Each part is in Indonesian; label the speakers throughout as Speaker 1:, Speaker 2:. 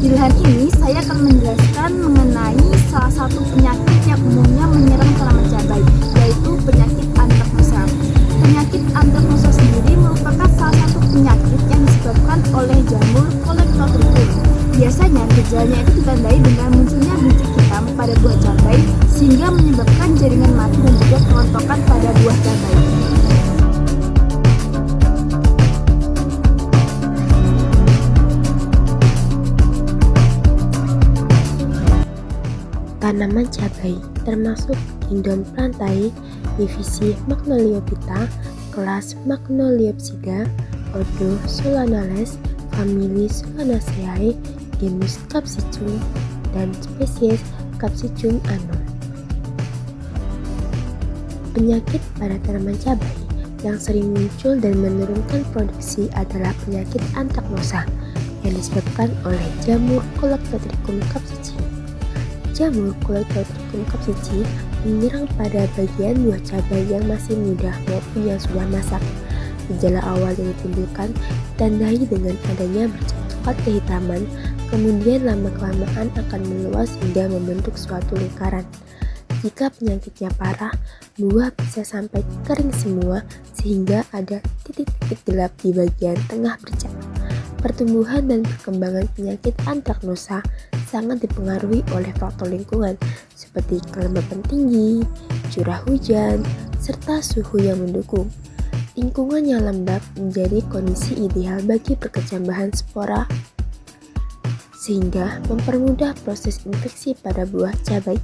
Speaker 1: Di lahan ini saya akan menjelaskan mengenai salah satu penyakit yang umumnya menyerang tanaman cabai, yaitu penyakit antraknosa. Penyakit antraknosa sendiri merupakan salah satu penyakit yang disebabkan oleh jamur Coledoxyrium. Biasanya gejalanya itu ditandai dengan munculnya bintik hitam pada buah cabai sehingga menyebabkan jaringan mati dan juga kerontokan pada buah cabai.
Speaker 2: Tanaman cabai termasuk kingdom Plantae, divisi Magnoliophyta, kelas Magnoliopsida, ordo Solanales, famili Solanaceae, genus Capsicum, dan spesies Capsicum annum. Penyakit pada tanaman cabai yang sering muncul dan menurunkan produksi adalah penyakit antraknosa yang disebabkan oleh jamur Coledoxyrium capsicum. Jamur Coledoxyrium capsicum menyerang pada bagian buah cabai yang masih muda maupun yang sudah masak. Gejala awal yang ditimbulkan ditandai dengan adanya bercak coklat kehitaman, kemudian lama-kelamaan akan meluas hingga membentuk suatu lingkaran. Jika penyakitnya parah, buah bisa sampai kering semua sehingga ada titik-titik gelap di bagian tengah bercak. Pertumbuhan dan perkembangan penyakit antraknosa sangat dipengaruhi oleh faktor lingkungan seperti kelembapan tinggi, curah hujan, serta suhu yang mendukung. Lingkungan yang lembab menjadi kondisi ideal bagi perkecambahan spora sehingga mempermudah proses infeksi pada buah cabai.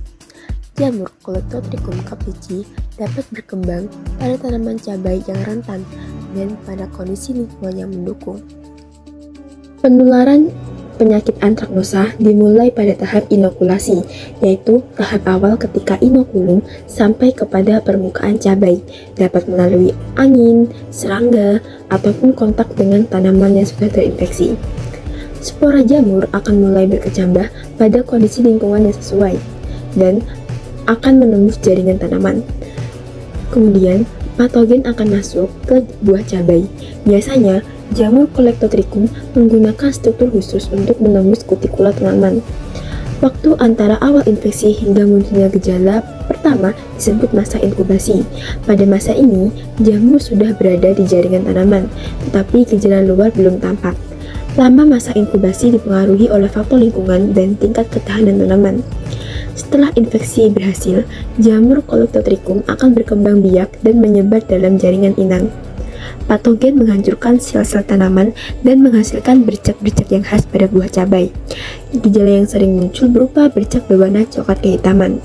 Speaker 2: Jamur Coledoxyrium capsicum dapat berkembang pada tanaman cabai yang rentan dan pada kondisi lingkungan yang mendukung. Penularan penyakit antraknosa dimulai pada tahap inokulasi, yaitu tahap awal ketika inokulum sampai kepada permukaan cabai, dapat melalui angin, serangga, ataupun kontak dengan tanaman yang sudah terinfeksi. Spora jamur akan mulai berkecambah pada kondisi lingkungan yang sesuai dan akan menembus jaringan tanaman. Kemudian, patogen akan masuk ke buah cabai. Biasanya, jamur Coledoxyrium menggunakan struktur khusus untuk menembus kutikula tanaman. Waktu antara awal infeksi hingga munculnya gejala pertama disebut masa inkubasi. Pada masa ini, jamur sudah berada di jaringan tanaman, tetapi gejala luar belum tampak. Lama masa inkubasi dipengaruhi oleh faktor lingkungan dan tingkat ketahanan tanaman. Setelah infeksi berhasil, jamur Coledoxyrium akan berkembang biak dan menyebar dalam jaringan inang. Patogen menghancurkan sel-sel tanaman dan menghasilkan bercak-bercak yang khas pada buah cabai. Gejala yang sering muncul berupa bercak berwarna coklat kehitaman.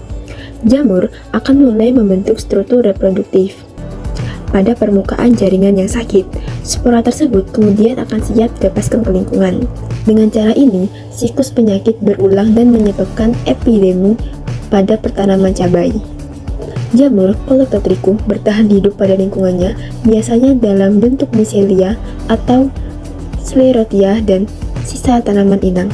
Speaker 2: Jamur akan mulai membentuk struktur reproduktif pada permukaan jaringan yang sakit. Spora tersebut kemudian akan siap dilepaskan ke lingkungan. Dengan cara ini, siklus penyakit berulang dan menyebabkan epidemi pada pertanaman cabai. Jamur Coledoxyrium bertahan hidup pada lingkungannya, biasanya dalam bentuk micelia atau sclerotia dan sisa tanaman inang.